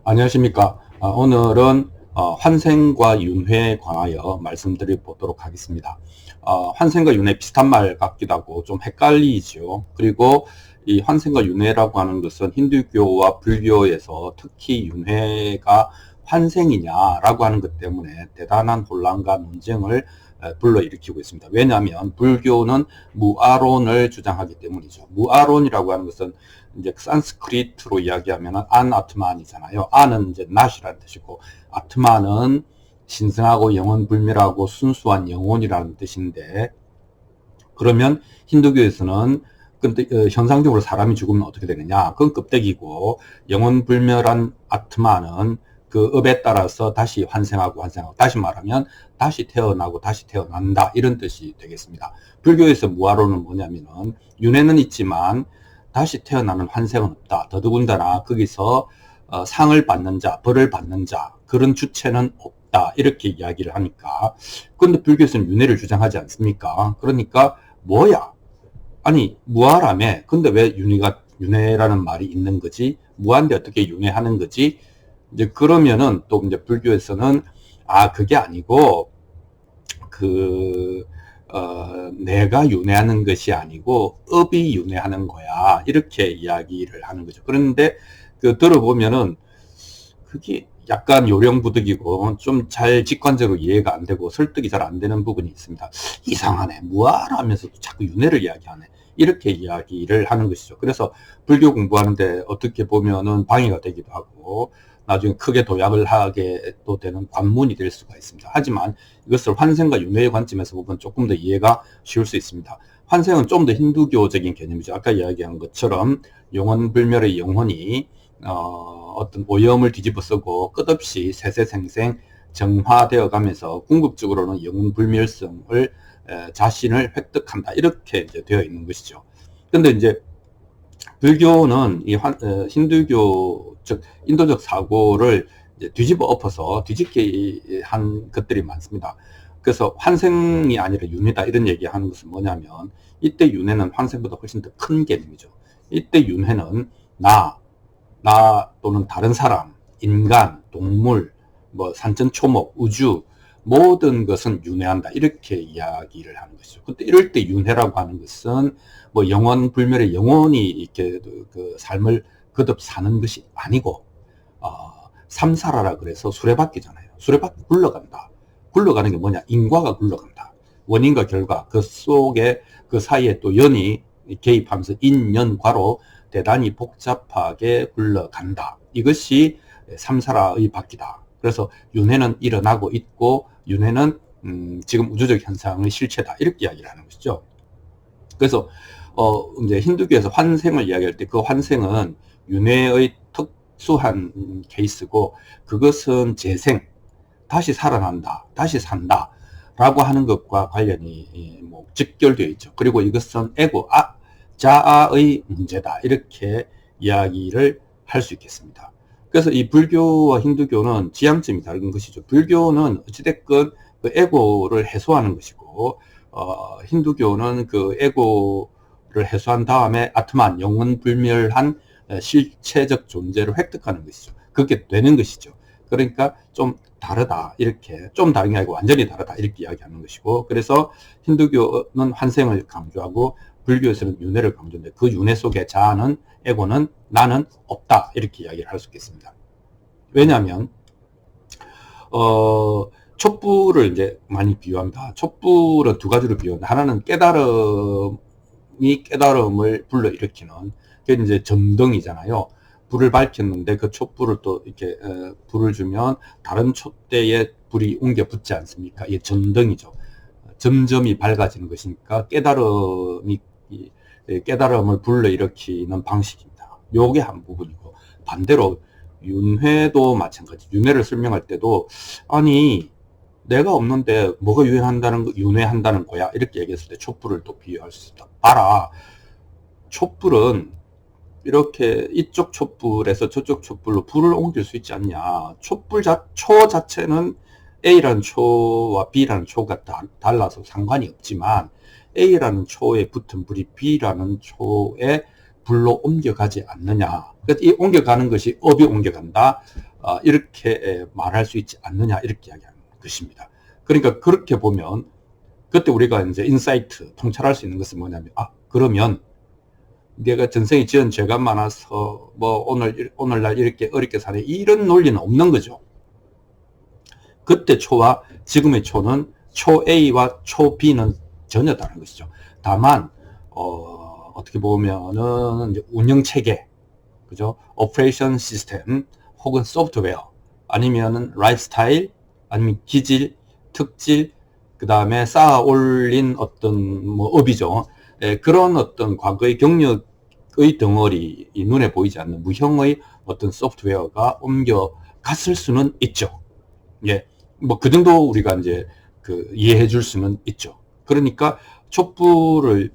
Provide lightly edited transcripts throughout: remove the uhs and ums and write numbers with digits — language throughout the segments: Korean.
안녕하십니까. 오늘은 환생과 윤회에 관하여 말씀드려 보도록 하겠습니다. 환생과 윤회 비슷한 말 같기도 하고 좀 헷갈리죠. 그리고 이 환생과 윤회라고 하는 것은 힌두교와 불교에서 특히 윤회가 환생이냐라고 하는 것 때문에 대단한 혼란과 논쟁을 불러일으키고 있습니다. 왜냐하면 불교는 무아론을 주장하기 때문이죠. 무아론이라고 하는 것은 이제 산스크리트로 이야기하면 안아트만이잖아요. 안은 이제 not이라는 뜻이고 아트만은 신성하고 영원불멸하고 순수한 영혼이라는 뜻인데, 그러면 힌두교에서는 근데 현상적으로 사람이 죽으면 어떻게 되느냐? 그건 껍데기고, 영원불멸한 아트마는 그 업에 따라서 다시 환생하고 다시 말하면 다시 태어나고 다시 태어난다, 이런 뜻이 되겠습니다. 불교에서 무아론은 뭐냐면은 윤회는 있지만 다시 태어나는 환생은 없다. 더더군다나 거기서 상을 받는 자, 벌을 받는 자, 그런 주체는 없다, 이렇게 이야기를 하니까, 그런데 불교에서는 윤회를 주장하지 않습니까? 그러니까 뭐야? 아니 무아라며, 근데 왜 윤회라는 말이 있는 거지? 무한데 어떻게 윤회하는 거지? 이제 그러면은 또 이제 불교에서는 그게 아니고 내가 윤회하는 것이 아니고 업이 윤회하는 거야, 이렇게 이야기를 하는 거죠. 그런데 들어보면은 그게 약간 요령부득이고 좀 잘 직관적으로 이해가 안 되고 설득이 잘 안 되는 부분이 있습니다. 이상하네, 무아라면서도 자꾸 윤회를 이야기하네, 이렇게 이야기를 하는 것이죠. 그래서 불교 공부하는데 어떻게 보면은 방해가 되기도 하고 나중에 크게 도약을 하게 또 되는 관문이 될 수가 있습니다. 하지만 이것을 환생과 윤회의 관점에서 보면 조금 더 이해가 쉬울 수 있습니다. 환생은 좀 더 힌두교적인 개념이죠. 아까 이야기한 것처럼 영원불멸의 영혼이 어떤 오염을 뒤집어 쓰고 끝없이 세세생생 정화되어 가면서 궁극적으로는 영원불멸성을 자신을 획득한다, 이렇게 이제 되어 있는 것이죠. 근데 이제 불교는 힌두교 즉 인도적 사고를 이제 뒤집어 엎어서 뒤집게 한 것들이 많습니다. 그래서 환생이 아니라 윤회다, 이런 얘기하는 것은 뭐냐면, 이때 윤회는 환생보다 훨씬 더 큰 개념이죠. 이때 윤회는 나 또는 다른 사람, 인간, 동물, 뭐 산천초목, 우주, 모든 것은 윤회한다, 이렇게 이야기를 하는 것이죠. 근데 이럴 때 윤회라고 하는 것은 뭐 영원 불멸의 영혼이 이렇게 그 삶을 거듭 사는 것이 아니고, 삼사라라 그래서 수레바퀴잖아요. 수레바퀴 굴러간다. 굴러가는 게 뭐냐? 인과가 굴러간다. 원인과 결과, 그 속에 그 사이에 또 연이 개입하면서 인연과로 대단히 복잡하게 굴러간다. 이것이 삼사라의 바퀴다. 그래서 윤회는 일어나고 있고 윤회는 지금 우주적 현상의 실체다, 이렇게 이야기를 하는 것이죠. 그래서 이제 힌두교에서 환생을 이야기할 때 그 환생은 윤회의 특수한 케이스고, 그것은 재생, 다시 살아난다, 다시 산다 라고 하는 것과 관련이 뭐 직결되어 있죠. 그리고 이것은 에고, 자아의 문제다, 이렇게 이야기를 할 수 있겠습니다. 그래서 이 불교와 힌두교는 지향점이 다른 것이죠. 불교는 어찌됐건 그 에고를 해소하는 것이고, 힌두교는 그 에고를 해소한 다음에 아트만, 영원불멸한 실체적 존재를 획득하는 것이죠. 그렇게 되는 것이죠. 그러니까 좀 다르다, 이렇게, 좀 다른 게 아니고 완전히 다르다, 이렇게 이야기하는 것이고, 그래서 힌두교는 환생을 강조하고 불교에서는 윤회를 강조하는데, 그 윤회 속에 자아는, 에고는, 나는 없다, 이렇게 이야기를 할 수 있겠습니다. 왜냐하면 촛불을 이제 많이 비유합니다. 촛불은 두 가지로 비유합니다. 하나는 깨달음이 깨달음을 불러일으키는, 그게 이제 점등이잖아요. 불을 밝혔는데 그 촛불을 또 이렇게 불을 주면 다른 촛대에 불이 옮겨 붙지 않습니까? 이게 점등이죠. 점점이 밝아지는 것이니까 깨달음을 불러일으키는 방식입니다. 요게 한 부분이고, 반대로 윤회도 마찬가지. 윤회를 설명할 때도 아니 내가 없는데 뭐가 윤회한다는 거야, 이렇게 얘기했을 때 촛불을 또 비유할 수 있다. 봐라, 촛불은 이렇게 이쪽 촛불에서 저쪽 촛불로 불을 옮길 수 있지 않냐. 초 자체는 A라는 초와 B라는 초가 달라서 상관이 없지만 A라는 초에 붙은 불이 B라는 초에 불로 옮겨가지 않느냐. 그래서 이 옮겨가는 것이 업이 옮겨간다. 이렇게 말할 수 있지 않느냐 이렇게 이야기하는 것입니다. 그러니까 그렇게 보면 그때 우리가 이제 인사이트 통찰할 수 있는 것은 뭐냐면 그러면 내가 전생에 지은 죄가 많아서 뭐 오늘날 이렇게 어렵게 사네 이런 논리는 없는 거죠. 그때 초와 지금의 초는 초 A와 초 B는 전혀 다른 것이죠. 다만 어떻게 보면은 이제 운영 체계, 그죠? 오퍼레이션 시스템 혹은 소프트웨어 아니면은 라이프 스타일 아니면 기질, 특질 그 다음에 쌓아 올린 어떤 뭐 업이죠. 그런 어떤 과거의 경력의 덩어리, 이 눈에 보이지 않는 무형의 어떤 소프트웨어가 옮겨갔을 수는 있죠. 예. 뭐 그 정도 우리가 이제 그 이해해 줄 수는 있죠. 그러니까 촛불을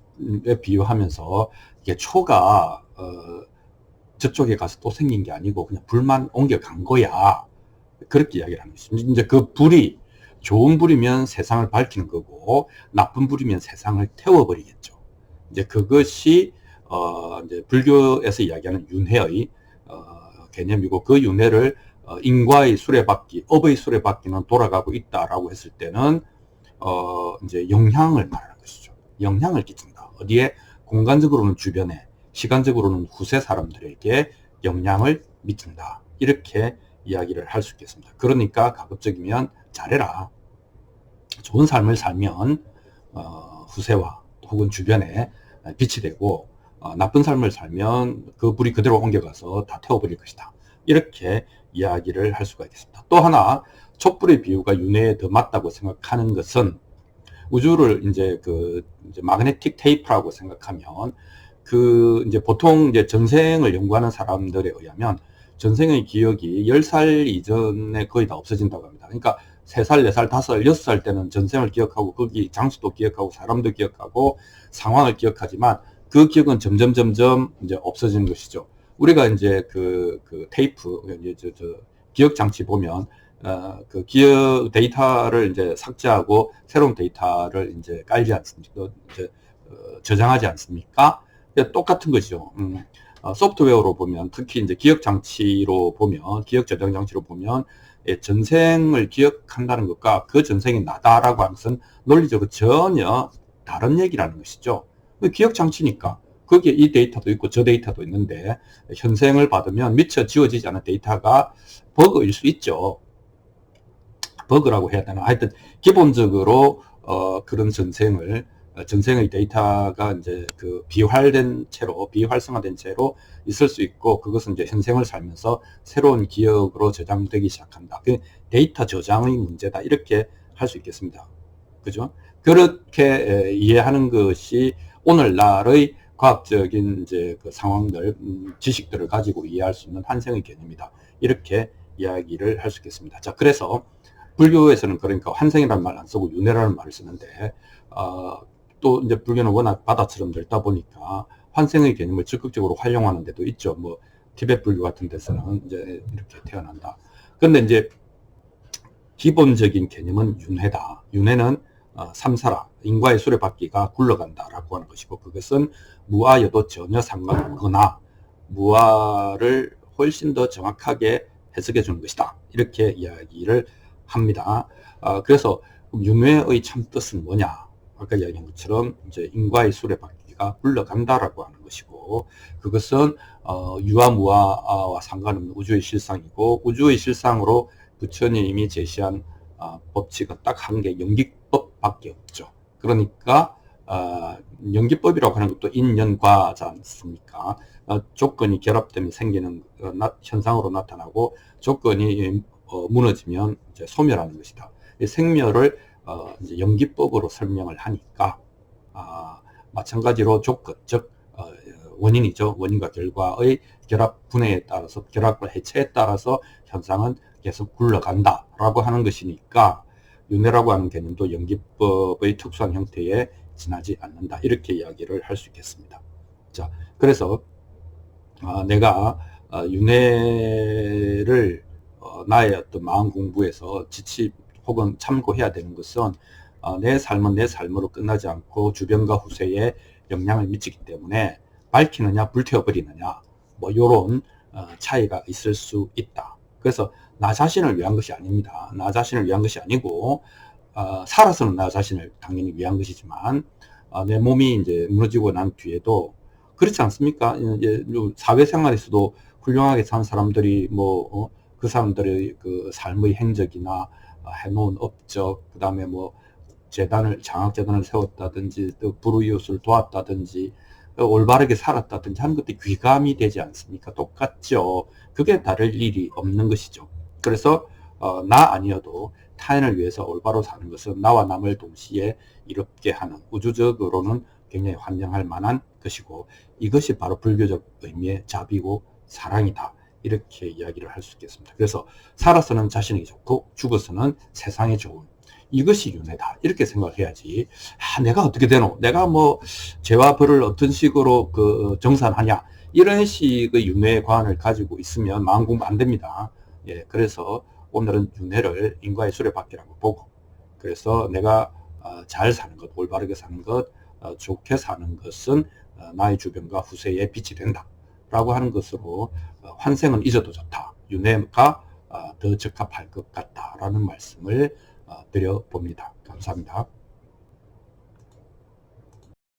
비유하면서 이게 초가 저쪽에 가서 또 생긴 게 아니고 그냥 불만 옮겨간 거야. 그렇게 이야기를 하는 것입니다. 이제 그 불이 좋은 불이면 세상을 밝히는 거고 나쁜 불이면 세상을 태워버리겠죠. 이제 그것이 이제 불교에서 이야기하는 윤회의 개념이고 그 윤회를 인과의 수레바퀴, 업의 수레바퀴는 돌아가고 있다라고 했을 때는 이제 영향을 말하는 것이죠. 영향을 끼친다. 어디에? 공간적으로는 주변에, 시간적으로는 후세 사람들에게 영향을 미친다. 이렇게 이야기를 할 수 있겠습니다. 그러니까 가급적이면 잘해라. 좋은 삶을 살면 후세와 혹은 주변에 빛이 되고 나쁜 삶을 살면 그 불이 그대로 옮겨가서 다 태워버릴 것이다. 이렇게 이야기를 할 수가 있겠습니다. 또 하나 촛불의 비유가 윤회에 더 맞다고 생각하는 것은 우주를 이제 이제 마그네틱 테이프라고 생각하면 이제 보통 이제 전생을 연구하는 사람들에 의하면 전생의 기억이 10살 이전에 거의 다 없어진다고 합니다. 그러니까 3살, 4살, 5살, 6살 때는 전생을 기억하고 거기 장소도 기억하고 사람도 기억하고 상황을 기억하지만 그 기억은 점점 이제 없어지는 것이죠. 우리가 이제 그 테이프, 이제 기억 장치 보면, 그 기억 데이터를 이제 삭제하고 새로운 데이터를 이제 깔지 않습니까? 이제, 저장하지 않습니까? 똑같은 것이죠. 소프트웨어로 보면, 특히 이제 기억 장치로 보면, 기억 저장 장치로 보면, 전생을 기억한다는 것과 그 전생이 나다라고 하는 것은 논리적으로 전혀 다른 얘기라는 것이죠. 기억 장치니까. 거기에 이 데이터도 있고 저 데이터도 있는데 현생을 받으면 미처 지워지지 않은 데이터가 버그일 수 있죠. 버그라고 해야 되나? 하여튼 기본적으로 그런 전생의 데이터가 이제 비활된 채로, 비활성화된 채로 있을 수 있고 그것은 이제 현생을 살면서 새로운 기억으로 저장되기 시작한다. 그 데이터 저장의 문제다. 이렇게 할 수 있겠습니다. 그죠? 그렇게 이해하는 것이 오늘날의 과학적인 이제 상황들, 지식들을 가지고 이해할 수 있는 환생의 개념이다. 이렇게 이야기를 할 수 있겠습니다. 자, 그래서 불교에서는 그러니까 환생이라는 말 안 쓰고 윤회라는 말을 쓰는데, 또 이제 불교는 워낙 바다처럼 넓다 보니까 환생의 개념을 적극적으로 활용하는 데도 있죠. 뭐, 티베트 불교 같은 데서는 이제 이렇게 태어난다. 근데 이제 기본적인 개념은 윤회다. 윤회는 삼사라, 인과의 수레바퀴가 굴러간다라고 하는 것이고 그것은 무아여도 전혀 상관없거나 무아를 훨씬 더 정확하게 해석해 주는 것이다. 이렇게 이야기를 합니다. 그래서 윤회의 참 뜻은 뭐냐? 아까 이야기한 것처럼 이제 인과의 수레바퀴가 굴러간다라고 하는 것이고 그것은 유아 무아와 상관없는 우주의 실상이고 우주의 실상으로 부처님이 제시한 법칙은 딱 한 개 연기법밖에 없죠. 그러니까 연기법이라고 하는 것도 인연과지 않습니까? 조건이 결합되면 생기는 현상으로 나타나고 조건이 무너지면 이제 소멸하는 것이다. 생멸을 이제 연기법으로 설명을 하니까 마찬가지로 조건, 즉 원인이죠. 원인과 결과의 결합 분해에 따라서 결합과 해체에 따라서 현상은 계속 굴러간다라고 하는 것이니까 윤회라고 하는 개념도 연기법의 특수한 형태에 지나지 않는다. 이렇게 이야기를 할 수 있겠습니다. 자, 그래서 내가 윤회를 나의 어떤 마음 공부에서 지치 혹은 참고해야 되는 것은 내 삶은 내 삶으로 끝나지 않고 주변과 후세에 영향을 미치기 때문에 밝히느냐 불태워버리느냐 뭐 이런 차이가 있을 수 있다. 그래서 나 자신을 위한 것이 아닙니다. 나 자신을 위한 것이 아니고 살아서는 나 자신을 당연히 위한 것이지만 내 몸이 이제 무너지고 난 뒤에도 그렇지 않습니까? 이제 사회생활에서도 훌륭하게 산 사람들이 그 사람들의 그 삶의 행적이나 해놓은 업적, 그 다음에 장학재단을 세웠다든지, 또 불우이웃을 도왔다든지, 올바르게 살았다든지 하는 것들이 귀감이 되지 않습니까? 똑같죠. 그게 다를 일이 없는 것이죠. 그래서 나 아니어도 타인을 위해서 올바로 사는 것은 나와 남을 동시에 이롭게 하는, 우주적으로는 굉장히 환영할 만한 것이고, 이것이 바로 불교적 의미의 자비고 사랑이다. 이렇게 이야기를 할 수 있겠습니다. 그래서 살아서는 자신에게 좋고 죽어서는 세상에 좋은, 이것이 윤회다. 이렇게 생각해야지. 내가 어떻게 되노? 내가 죄와 벌을 어떤 식으로 정산하냐? 이런 식의 윤회 관을 가지고 있으면 마음 공부 안 됩니다. 예, 그래서 오늘은 윤회를 인과의 수레바퀴라고 보고, 그래서 내가 잘 사는 것, 올바르게 사는 것, 좋게 사는 것은 나의 주변과 후세에 빛이 된다. 라고 하는 것으로 환생은 잊어도 좋다. 윤회가 더 적합할 것 같다라는 말씀을 드려봅니다. 감사합니다.